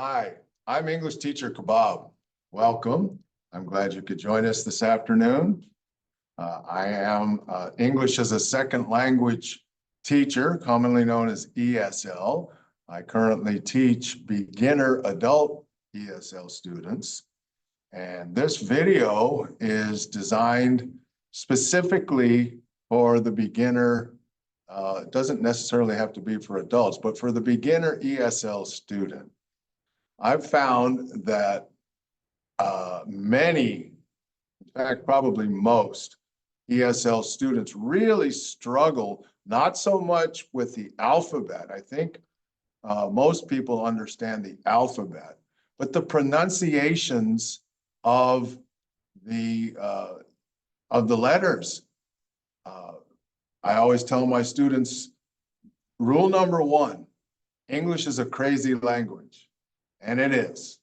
Hi, I'm English teacher Kebab. Welcome. I'm glad you could join us this afternoon. I am English as a second language teacher, commonly known as ESL. I currently teach beginner adult ESL students. And this video is designed specifically for the beginner. It doesn't necessarily have to be for adults, but for the beginner ESL student. I've found that many, in fact, probably most ESL students really struggle, not so much with the alphabet. I think most people understand the alphabet, but the pronunciations of the letters. I always tell my students, rule number one, English is a crazy language. And it is.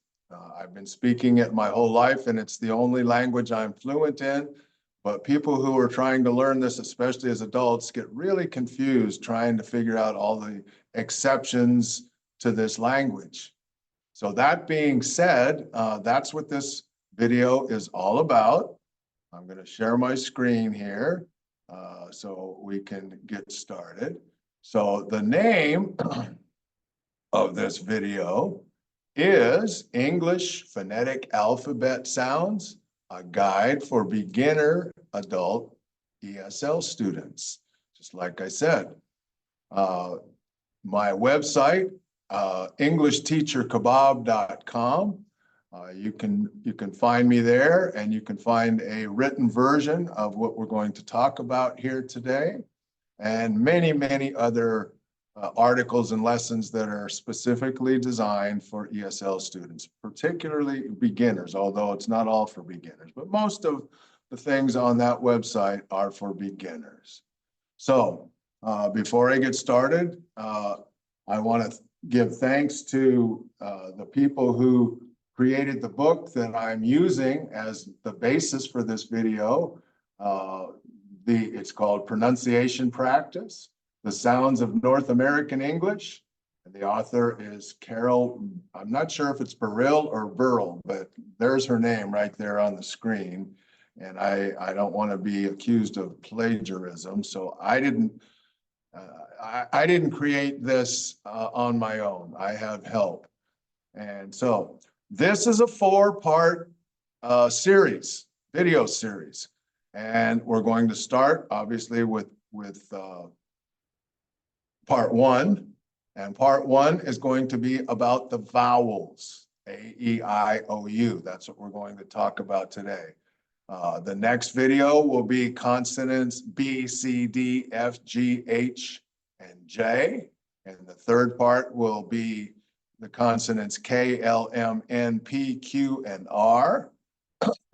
I've been speaking it my whole life, and it's the only language I'm fluent in. But people who are trying to learn this, especially as adults, get really confused trying to figure out all the exceptions to this language. So that being said, that's what this video is all about. I'm going to share my screen here so we can get started. So the name of this video is English Phonetic Alphabet Sounds, a guide for beginner adult ESL students. Just like I said, my website, englishteacherkebab.com. You can find me there, and you can find a written version of what we're going to talk about here today, and many other articles and lessons that are specifically designed for ESL students, particularly beginners, although it's not all for beginners, but most of the things on that website are for beginners. So before I get started, I want to give thanks to the people who created the book that I'm using as the basis for this video. It's called Pronunciation Practice: The Sounds of North American English. And the author is Carol, I'm not sure if it's Burrill or Burrill, but there's her name right there on the screen. And I don't want to be accused of plagiarism, so I didn't create this on my own. I have help. And so this is a 4-part series, video series. And we're going to start, obviously, with part 1, and part 1 is going to be about the vowels, A, E, I, O, U. That's what we're going to talk about today. The next video will be consonants B, C, D, F, G, H, and J. And the third part will be the consonants K, L, M, N, P, Q, and R.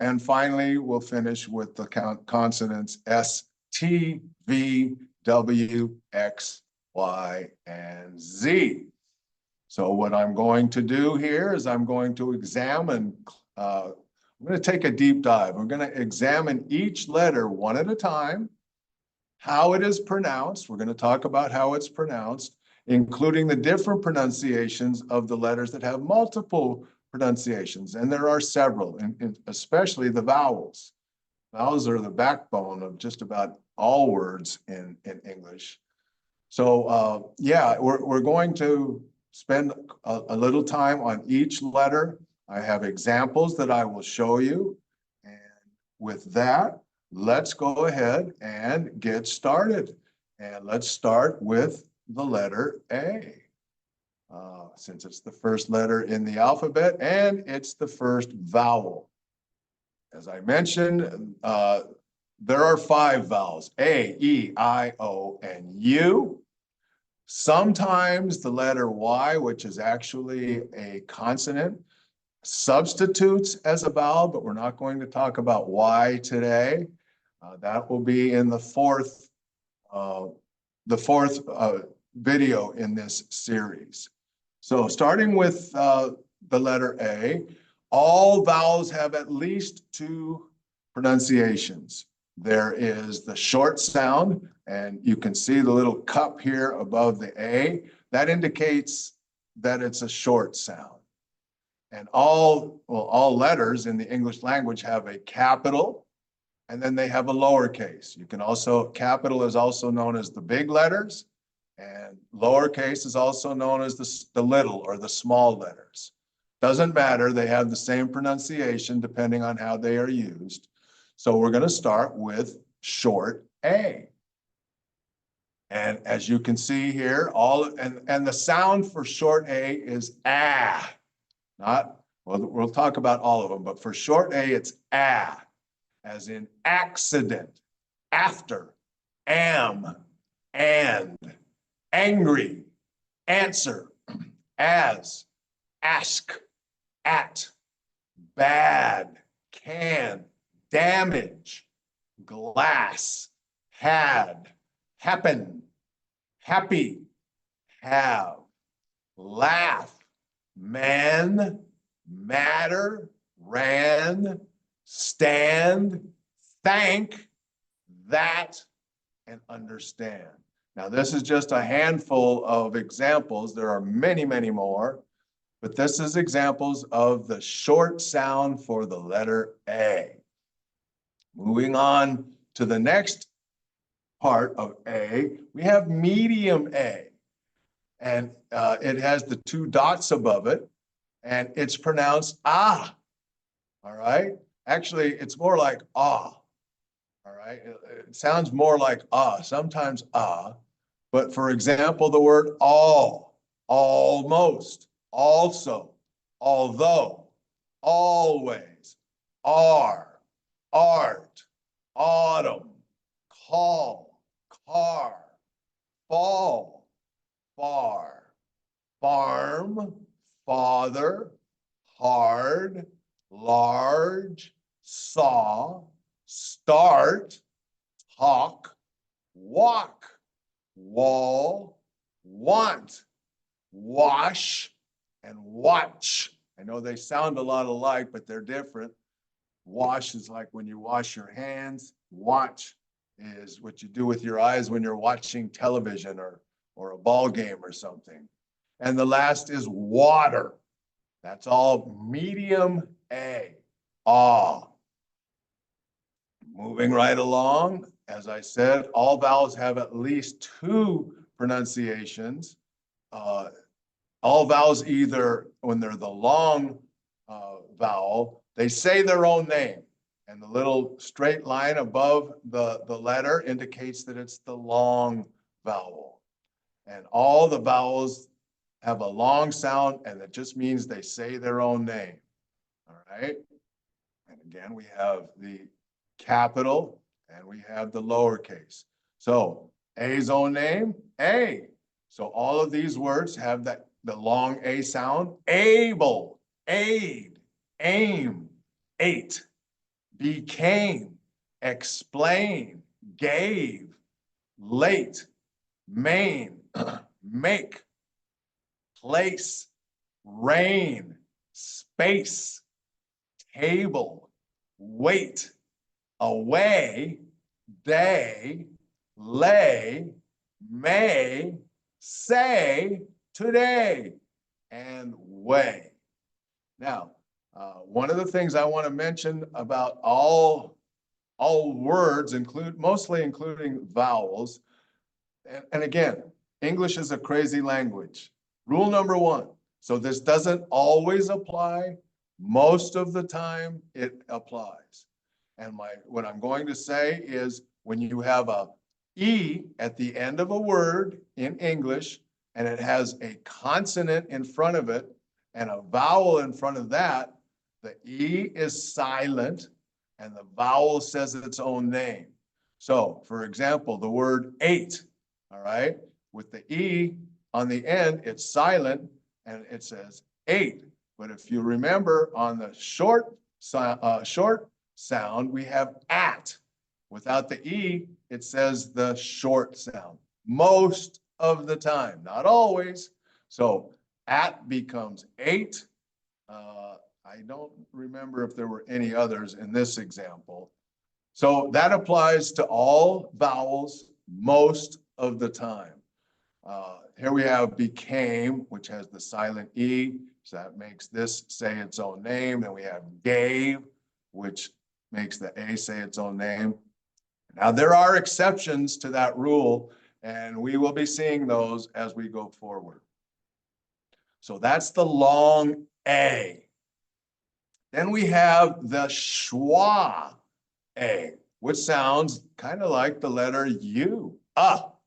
And finally, we'll finish with the consonants S, T, V, W, X, Y, and Z. So what I'm going to do here is I'm going to examine, I'm going to take a deep dive. We're going to examine each letter one at a time, how it is pronounced. We're going to talk about how it's pronounced, including the different pronunciations of the letters that have multiple pronunciations. And there are several, and especially the vowels. Vowels are the backbone of just about all words in English. So yeah, we're going to spend a little time on each letter. I have examples that I will show you. And with that, let's go ahead and get started. And let's start with the letter A. Since it's the first letter in the alphabet and it's the first vowel. As I mentioned, there are 5 vowels: A, E, I, O, and U. Sometimes the letter Y, which is actually a consonant, substitutes as a vowel, but we're not going to talk about Y today. That will be in the fourth video in this series. So starting with the letter A, all vowels have at least 2 pronunciations. There is the short sound, and you can see the little cup here above the A. That indicates that it's a short sound. And all letters in the English language have a capital, and then they have a lowercase. You can also, capital is also known as the big letters, and lowercase is also known as the little or the small letters. Doesn't matter, they have the same pronunciation depending on how they are used. So we're going to start with short A. And as you can see here, and the sound for short A is ah. Not, well, we'll talk about all of them, but for short A, it's ah, as in accident, after, am, and, angry, answer, as, ask, at, bad, can, damage, glass, had, happen, happy, have, laugh, man, matter, ran, stand, thank, that, and understand. Now, this is just a handful of examples. There are many, many more, but this is examples of the short sound for the letter A. Moving on to the next part of A, we have medium A. And it has the two dots above it, and it's pronounced ah, all right? Actually, it's more like ah, all right? It sounds more like ah, sometimes ah, but for example, the word all, almost, also, although, always, are, art, autumn, call, car, fall, far, farm, father, hard, large, saw, start, talk, walk, wall, want, wash, and watch. I know they sound a lot alike, but they're different. Wash is like when you wash your hands. Watch is what you do with your eyes when you're watching television or a ball game or something. And the last is water. That's all medium A, ah. Moving right along, as I said, all vowels have at least two pronunciations. All vowels, either when they're the long vowel, they say their own name. And the little straight line above the letter indicates that it's the long vowel. And all the vowels have a long sound, and it just means they say their own name. All right. And again, we have the capital and we have the lowercase. So A's own name, A. So all of these words have the long A sound. Able, aid, aim, ate, became, explain, gave, late, main, make, place, rain, space, table, wait, away, day, lay, may, say, today, and way. Now, one of the things I want to mention about all words, mostly including vowels, and again, English is a crazy language. Rule number one, so this doesn't always apply. Most of the time it applies. And what I'm going to say is when you have a E at the end of a word in English, and it has a consonant in front of it and a vowel in front of that, the E is silent and the vowel says its own name. So for example, the word ate, all right, with the E on the end, it's silent and it says ate. But if you remember on the short sound, we have at. Without the E, it says the short sound. Most of the time, not always. So at becomes ate. I don't remember if there were any others in this example. So that applies to all vowels most of the time. Here we have became, which has the silent E. So that makes this say its own name. And we have gave, which makes the A say its own name. Now, there are exceptions to that rule, and we will be seeing those as we go forward. So that's the long A. Then we have the schwa A, which sounds kind of like the letter U. All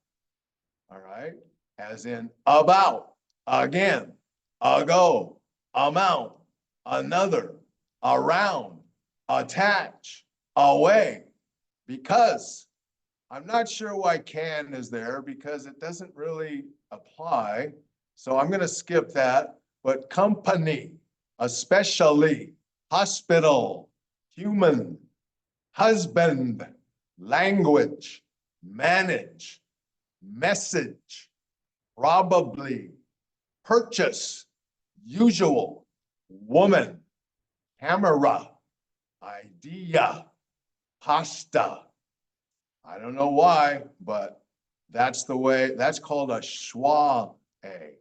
right, as in about, again, ago, amount, another, around, attach, away, because. I'm not sure why can is there because it doesn't really apply. So I'm going to skip that. But company, especially, hospital, human, husband, language, manage, message, probably, purchase, usual, woman, camera, idea, pasta. I don't know why, but that's the way, that's called a schwa A.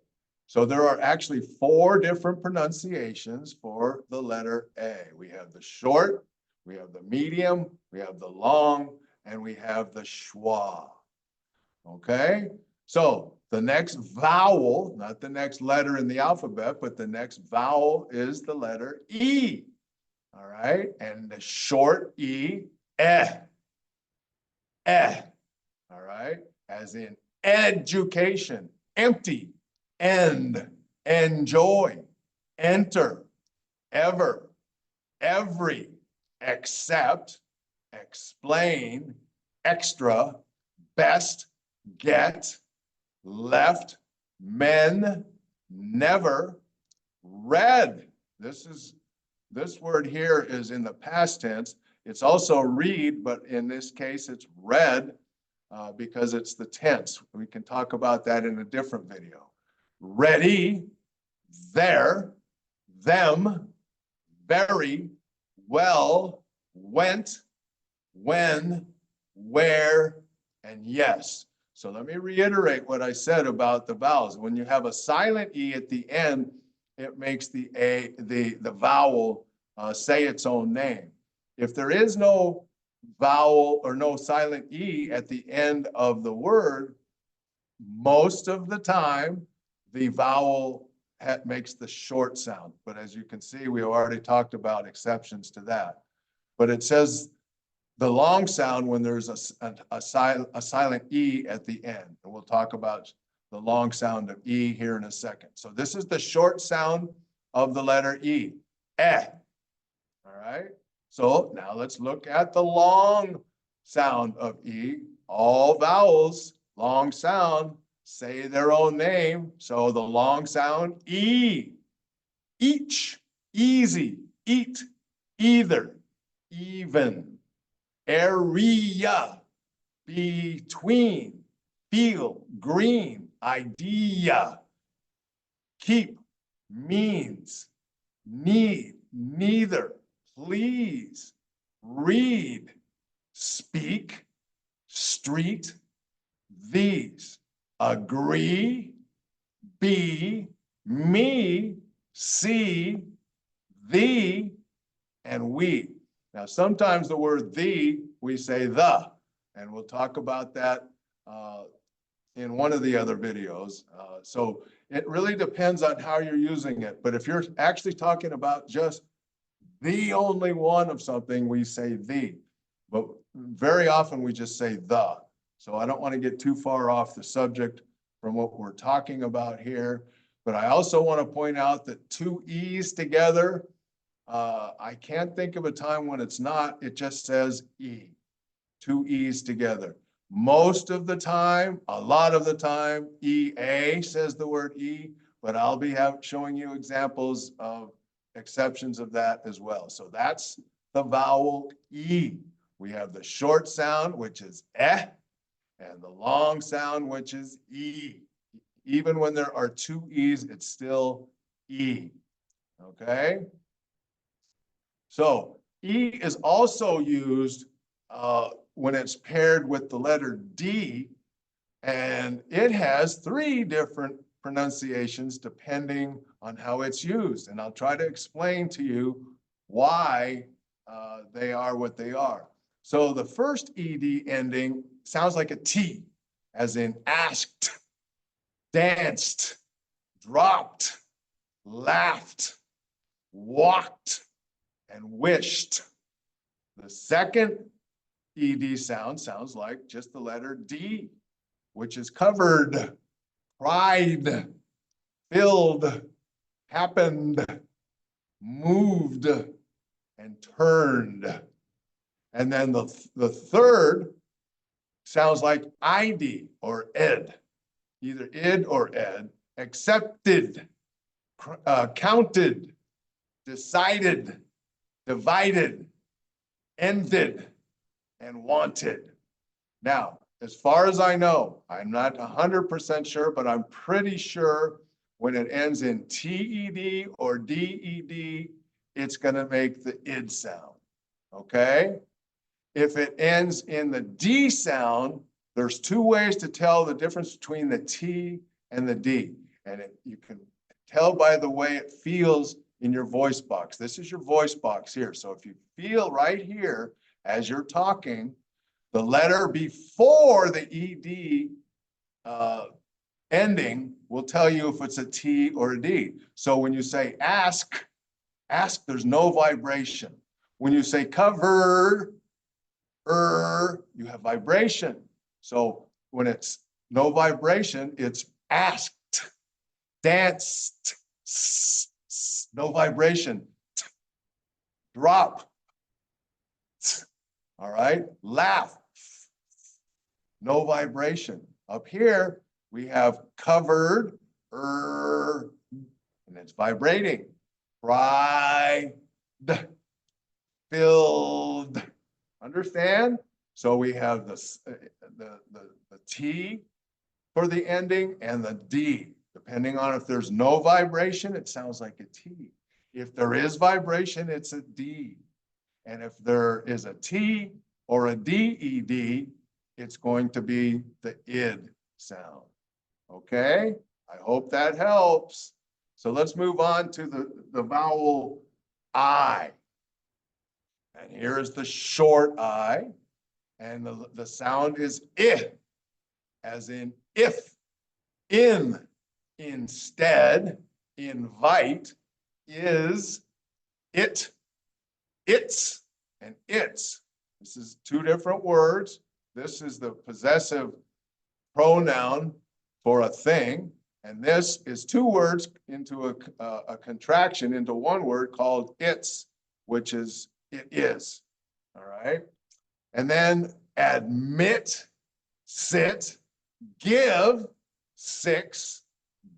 So there are actually 4 different pronunciations for the letter A. We have the short, we have the medium, we have the long, and we have the schwa. Okay? So the next vowel, not the next letter in the alphabet, but the next vowel is the letter E. All right? And the short E, eh. All right, as in education, empty, end, enjoy, enter, ever, every, except, explain, extra, best, get, left, men, never, read. This word here is in the past tense. It's also read, but in this case, it's read because it's the tense. We can talk about that in a different video. Ready, there, them, very, well, went, when, where, and yes. So let me reiterate what I said about the vowels. When you have a silent E at the end, it makes the vowel say its own name. If there is no vowel or no silent E at the end of the word, most of the time, the vowel makes the short sound. But as you can see, we already talked about exceptions to that. But it says the long sound when there's a silent E at the end. And we'll talk about the long sound of E here in a second. So this is the short sound of the letter E, eh. All right. So now let's look at the long sound of E. All vowels, long sound, say their own name. So the long sound, E. Each, easy, eat, either, even, area, between, feel, green, idea, keep, means, need, neither, please, read, speak, street, these, agree, be, me, see, thee, and we. Now, sometimes the word thee, we say the, and we'll talk about that in one of the other videos. So it really depends on how you're using it. But if you're actually talking about just the only one of something, we say the, but very often we just say the. So I don't want to get too far off the subject from what we're talking about here, but I also want to point out that 2 E's together, I can't think of a time when it's not, it just says E, 2 E's together. Most of the time, a lot of the time, EA says the word E, but I'll be showing you examples of exceptions of that as well. So that's the vowel E. We have the short sound, which is eh, and the long sound, which is E. Even when there are 2 E's, it's still E. Okay? So E is also used when it's paired with the letter D, And it has 3 different pronunciations depending on how it's used. And I'll try to explain to you why they are what they are. So the first ED ending sounds like a T, as in asked, danced, dropped, laughed, walked, and wished. The second ED sound sounds like just the letter D, which is covered, cried, filled, happened, moved, and turned. And then the third sounds like ID or ed, either id or ed, accepted, counted, decided, divided, ended, and wanted. Now, as far as I know, I'm not 100% sure, but I'm pretty sure when it ends in TED or DED, it's going to make the id sound, okay? If it ends in the D sound, there's 2 ways to tell the difference between the T and the D. And you can tell by the way it feels in your voice box. This is your voice box here. So if you feel right here as you're talking, the letter before the ED ending will tell you if it's a T or a D. So when you say ask, there's no vibration. When you say cover, you have vibration. So when it's no vibration, it's asked, danced, no vibration, drop, all right, laugh, no vibration. Up here, we have covered, and it's vibrating, cried, filled. Understand? So we have the T for the ending and the D. Depending on if there's no vibration, it sounds like a T. If there is vibration, it's a D. And if there is a T or a DED, it's going to be the id sound. Okay? I hope that helps. So let's move on to the vowel I. And here is the short I. And the sound is I, as in if, in, instead, invite, is, it, its, and its. This is 2 different words. This is the possessive pronoun for a thing. And this is 2 words into a contraction into 1 word called its, which is it is. All right. And then admit, sit, give, 6,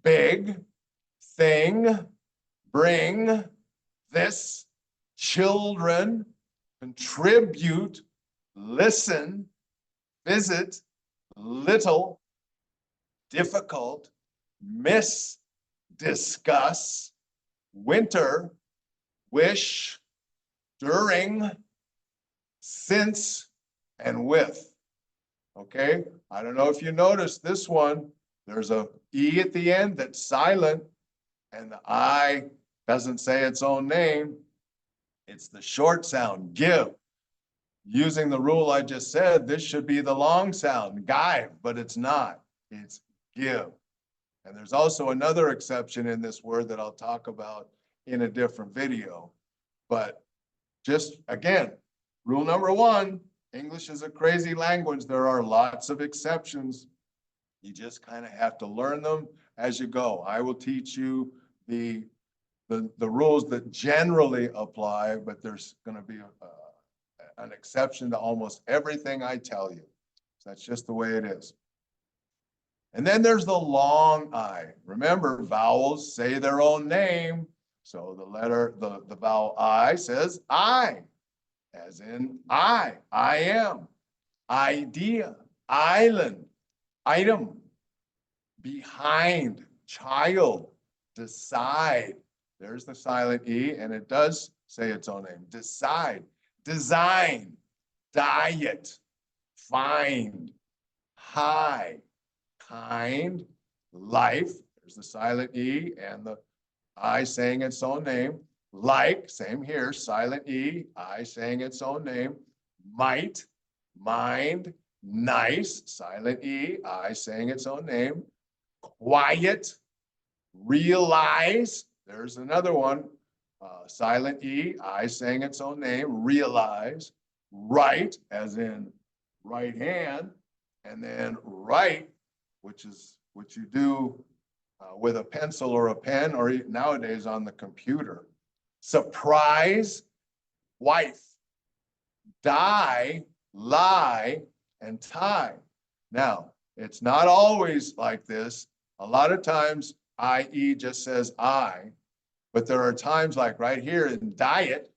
big, thing, bring, this, children, contribute, listen, visit, little, difficult, miss, discuss, winter, wish, during, since, and with. Okay, I don't know if you noticed this one, there's a E at the end that's silent, and the I doesn't say its own name. It's the short sound, give. Using the rule I just said, this should be the long sound, give, but it's not. It's give. And there's also another exception in this word that I'll talk about in a different video. But just, again, rule number 1, English is a crazy language. There are lots of exceptions. You just kind of have to learn them as you go. I will teach you the rules that generally apply, but there's going to be an exception to almost everything I tell you. So that's just the way it is. And then there's the long I. Remember, vowels say their own name. So the vowel I says I, as in I am, idea, island, item, behind, child, decide. There's the silent E, and it does say its own name. Decide, design, diet, find, high, kind, life, there's the silent E and the I saying its own name. Like, same here, silent E, I saying its own name. Might, mind, nice, silent E, I saying its own name. Quiet, realize, there's another one, silent E, I saying its own name, realize. Right, as in right hand, and then write, which is what you do with a pencil or a pen, or nowadays on the computer. Surprise, wife. Die, lie, and tie. Now, it's not always like this. A lot of times, IE just says I, but there are times like right here in diet,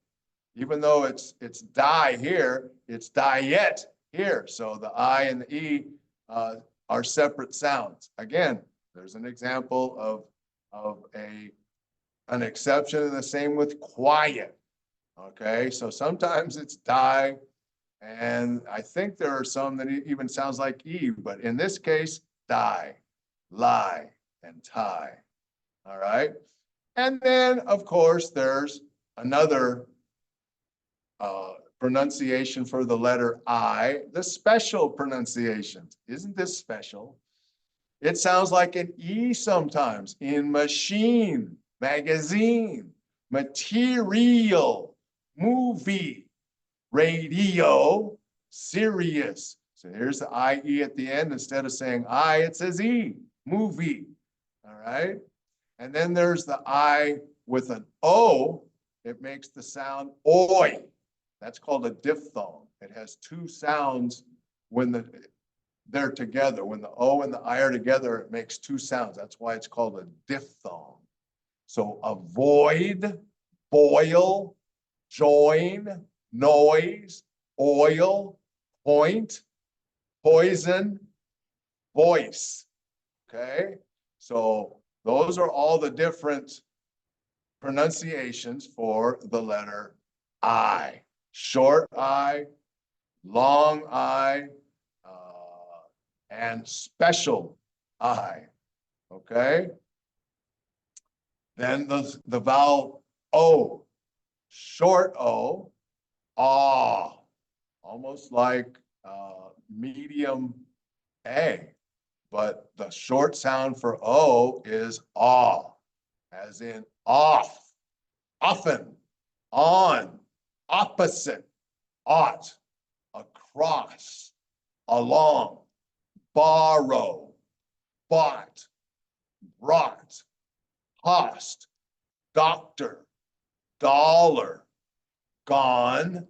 even though it's die here, it's diet here. So the I and the E are separate sounds. Again, there's an example of an exception, and the same with quiet. Okay, so sometimes it's die, and I think there are some that even sounds like E, but in this case, die, lie, and tie. All right, and then of course there's another pronunciation for the letter I, the special pronunciations. Isn't this special? It sounds like an E sometimes in machine, magazine, material, movie, radio, serious. So here's the IE at the end. Instead of saying I, it says E, movie. All right. And then there's the I with an O. It makes the sound oi. That's called a diphthong. It has two sounds when they're together. When the O and the I are together, it makes two sounds. That's why it's called a diphthong. So avoid, boil, join, noise, oil, point, poison, voice. Okay? So those are all the different pronunciations for the letter I. Short I, long I, and special I. Okay? Then the vowel O, short O, ah, almost like medium A, but the short sound for O is ah, as in off, often, on, opposite, ought, across, along, borrow, bought, brought, cost, doctor, dollar, gone,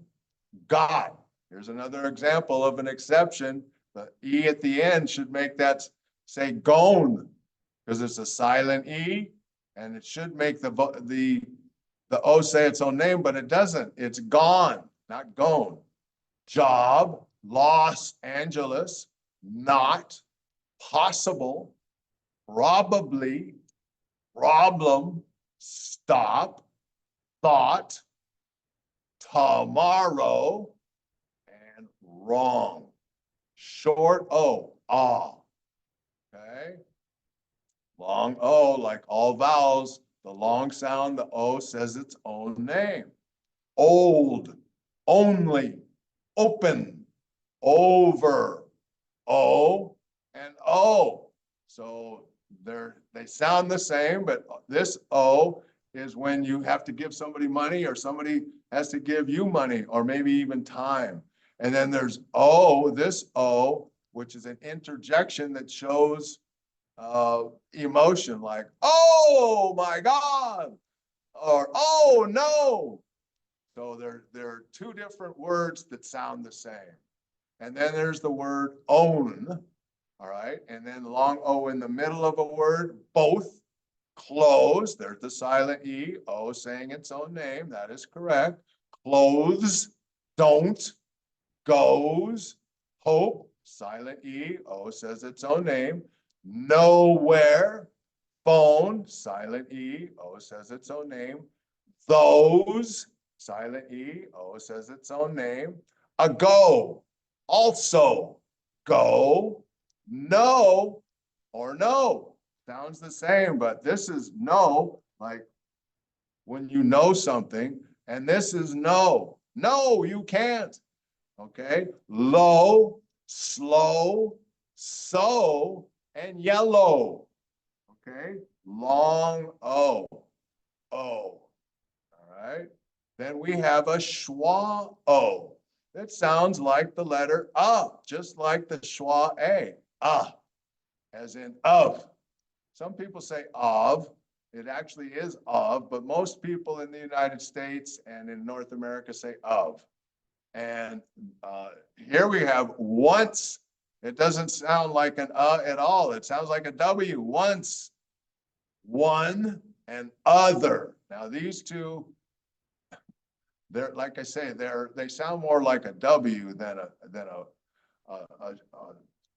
got. Here's another example of an exception. The E at the end should make that say gone, because it's a silent E, and it should make the O say its own name, but it doesn't. It's gone, not gone. Job, Los Angeles, not, possible, probably, problem, stop, thought, tomorrow, and wrong. Short O, ah. Okay? Long O, like all vowels, the long sound, the O says its own name. Old, only, open, over, O, and O. So they sound the same, but this O is when you have to give somebody money, or somebody has to give you money, or maybe even time. And then there's O, this O, which is an interjection that shows emotion, like, oh my God, or oh no. So there are two different words that sound the same. And then there's the word own, all right? And then long O in the middle of a word, both, clothes, there's the silent E, O saying its own name, that is correct. Clothes, don't, goes, hope, silent E, O says its own name. Nowhere, phone, silent E, O says its own name. Those, silent E, O says its own name. Ago, also, go, no, or no. Sounds the same, but this is no, like when you know something, and this is no. No, you can't. Okay. Low, slow, so, and yellow. Okay. Long O. O. All right. Then we have a schwa O. That sounds like the letter just like the schwa A. As in of. Some people say of. It actually is of, but most people in the United States and in North America say of. And here we have once. It doesn't sound like an at all. It sounds like a W. Once, one, and other. Now these two, they're like I say, they sound more like a W than a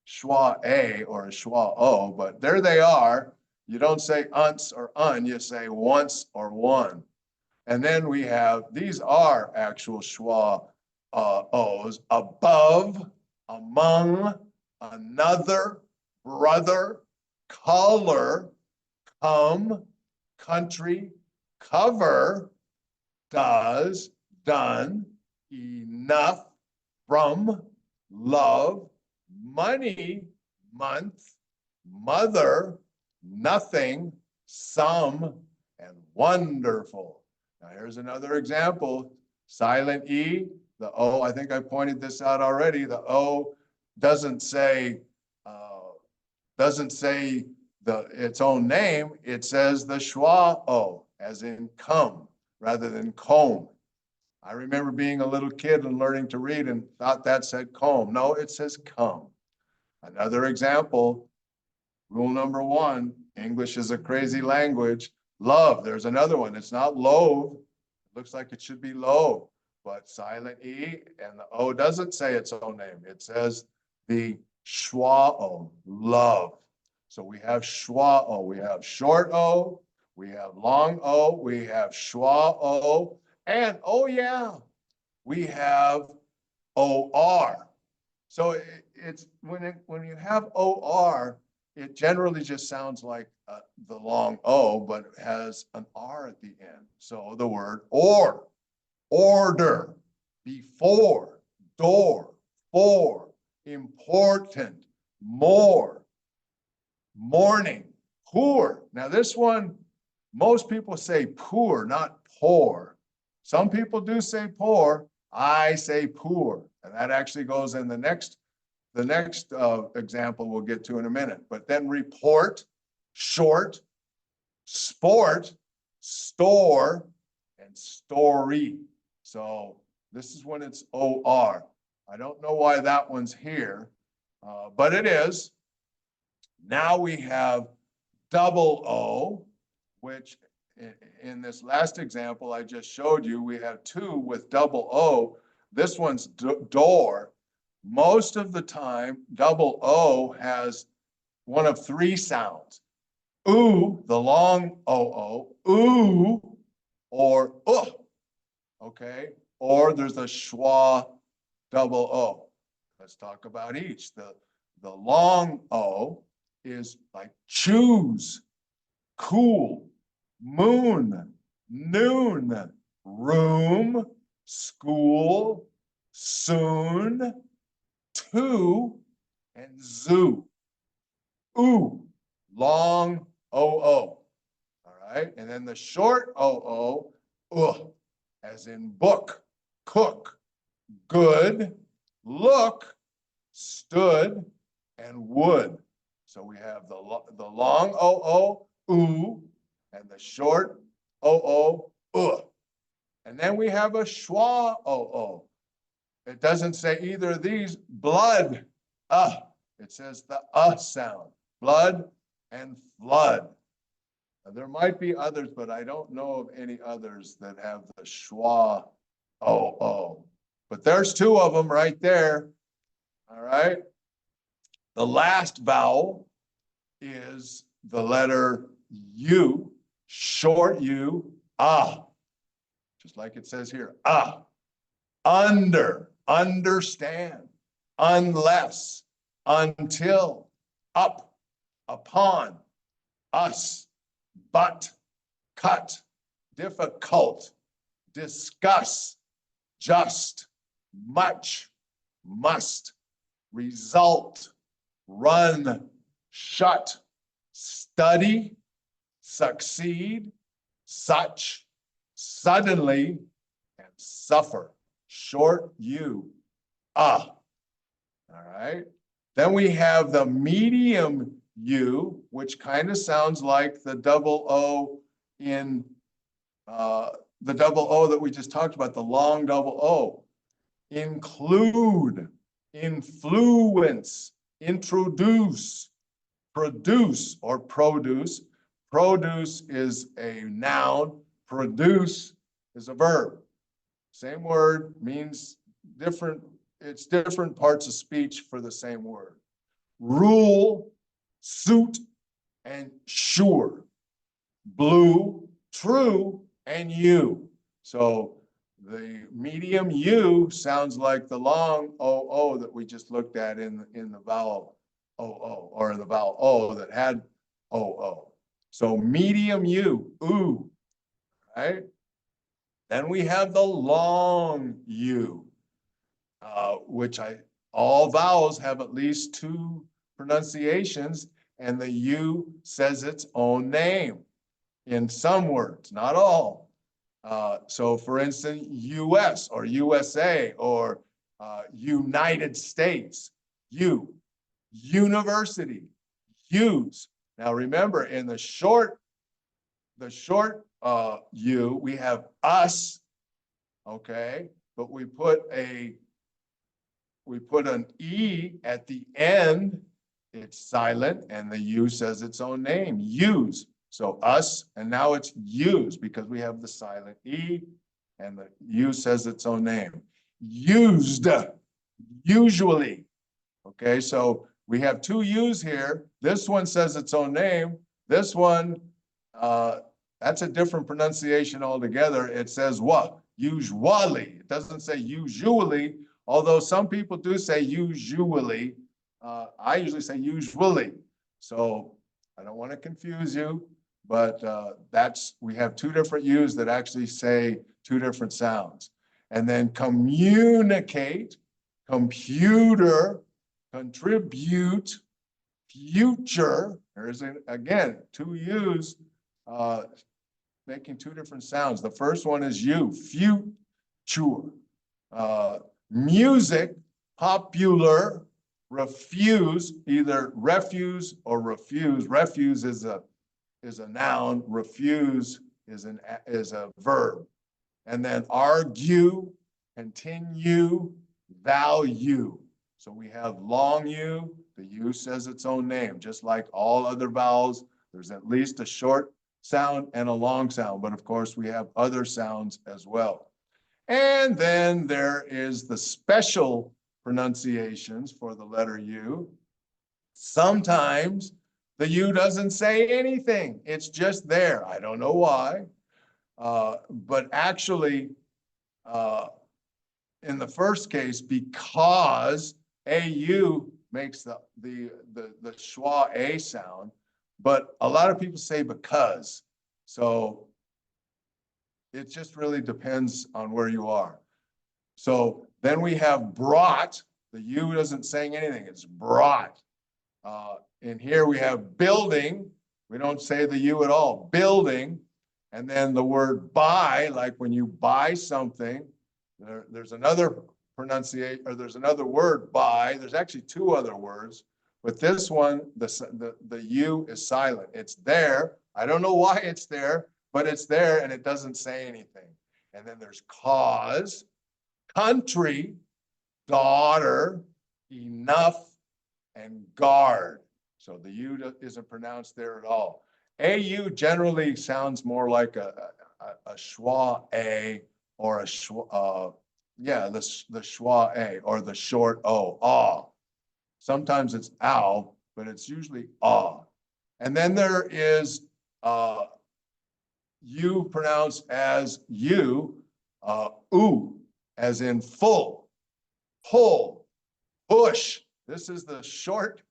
schwa A or a schwa O. But there they are. You don't say unce or un. You say once or one. And then we have, these are actual schwa O's: above, among, another, brother, color, come, country, cover, does, done, enough, from, love, money, month, mother, nothing, some, and wonderful. Now here's another example. Silent E, the O, I think I pointed this out already. The O doesn't say its own name. It says the schwa O, as in come, rather than comb. I remember being a little kid and learning to read and thought that said comb. No, it says come. Another example, rule number 1, English is a crazy language. Love, there's another one. It's not loathe. It looks like it should be low, but silent E and the O doesn't say its own name. It says the schwa O, love. So we have schwa O, we have short O, we have long O, we have schwa O, and oh yeah, we have OR. So it's when you have OR, it generally just sounds like the long O, but it has an R at the end. So the word or, order, before, door, for, important, more, morning, poor. Now this one, most people say poor, not poor. Some people do say poor. I say poor. And that actually goes in the next example we'll get to in a minute. But then report, short, sport, store, and story. So this is when it's OR. I don't know why that one's here, but it is. Now we have double O, which in this last example I just showed you, we have 2 with double O. This one's door. Most of the time, double O has one of 3 sounds. Ooh, the long OO, ooh, or okay? Or there's a schwa double O. Let's talk about each. The long O is like choose, cool, moon, noon, room, school, soon, to, and zoo. Ooh, long OO. All right. And then the short OO, as in book, cook, good, look, stood, and would. So we have the long OO, ooh, and the short OO, And then we have a schwa OO. It doesn't say either of these. Blood, It says the sound. Blood and flood. Now, there might be others, but I don't know of any others that have the schwa OO. But there's 2 of them right there. All right. The last vowel is the letter U, short U, just like it says here, under, understand, unless, until, up, upon, us, but, cut, difficult, discuss, just, much, must, result, run, shut, study, succeed, such, suddenly, and suffer. Short U, All right. Then we have the medium U, which kind of sounds like the double O in the double O that we just talked about, the long double O. Include, influence, introduce, produce or produce. Produce is a noun, produce is a verb. Same word, means different, it's different parts of speech for the same word. Rule, suit, and sure. Blue, true, and you. So the medium U sounds like the long OO that we just looked at in the vowel OO, or the vowel O that had OO. So medium U, ooh, right? Then we have the long U, which all vowels have at least two pronunciations, and the U says its own name in some words, not all. So for instance, US or USA or United States, U, university, use. Now remember, in the short U, we have us, okay, but we put an E at the end, it's silent, and the U says its own name, use. So us, and now it's use because we have the silent E, and the U says its own name. Used, usually. Okay, so we have two U's here. This one says its own name. This one, that's a different pronunciation altogether. It says what? Usually. It doesn't say usually, although some people do say usually. I usually say usually. So I don't want to confuse you, but we have two different U's that actually say two different sounds. And then communicate, computer, contribute, future. There's, again, two U's making two different sounds. The first one is U, future. Music, popular, refuse, either refuse or refuse. Refuse is a noun. Refuse is a verb. And then argue, continue, value. So we have long U. The U says its own name, just like all other vowels. There's at least a short sound and a long sound, but of course we have other sounds as well. And then there is the special pronunciations for the letter U. Sometimes the U doesn't say anything. It's just there. I don't know why. But actually, in the first case, because AU makes the schwa A sound, but a lot of people say because. So it just really depends on where you are. So then we have brought. The U doesn't say anything. It's brought. In here we have building. We don't say the U at all. Building. And then the word buy, like when you buy something, there's another pronunciation, or there's another word, buy. There's actually two other words. But this one, the U is silent. It's there. I don't know why it's there, but it's there and it doesn't say anything. And then there's cause, country, daughter, enough, and guard. So the U isn't pronounced there at all. AU generally sounds more like a schwa A or a schwa, the schwa A or the short O, ah. Sometimes it's ow, but it's usually ah. And then there is U pronounced as U, oo, as in full, pull, push. This is the short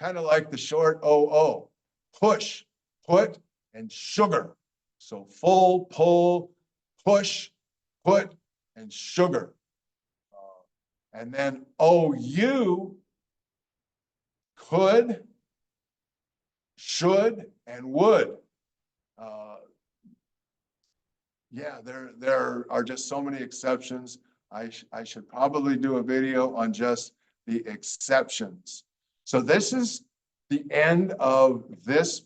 kind of like the short OO. Push, put, and sugar. So full, pull, push, put, and sugar. And then OU, could, should, and would. Yeah, there are just so many exceptions. I should probably do a video on just the exceptions. So this is the end of this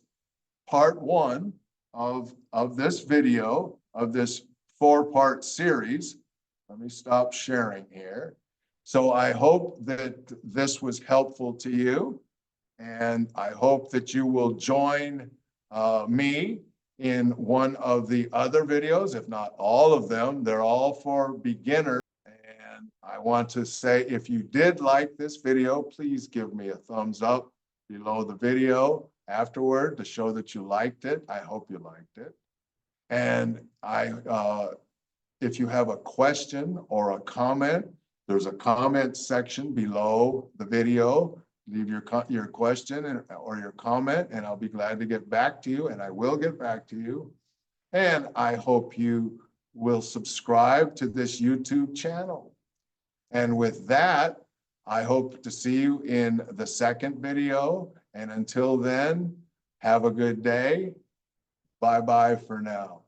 part one of this video, of this 4-part series. Let me stop sharing here. So I hope that this was helpful to you, and I hope that you will join me in one of the other videos, if not all of them. They're all for beginners. And I want to say, if you did like this video, please give me a thumbs up below the video afterward to show that you liked it. I hope you liked it. And if you have a question or a comment, there's a comment section below the video. Leave your question or your comment, and I'll be glad to get back to you, and I will get back to you. And I hope you will subscribe to this YouTube channel. And with that, I hope to see you in the second video. And until then, have a good day. Bye-bye for now.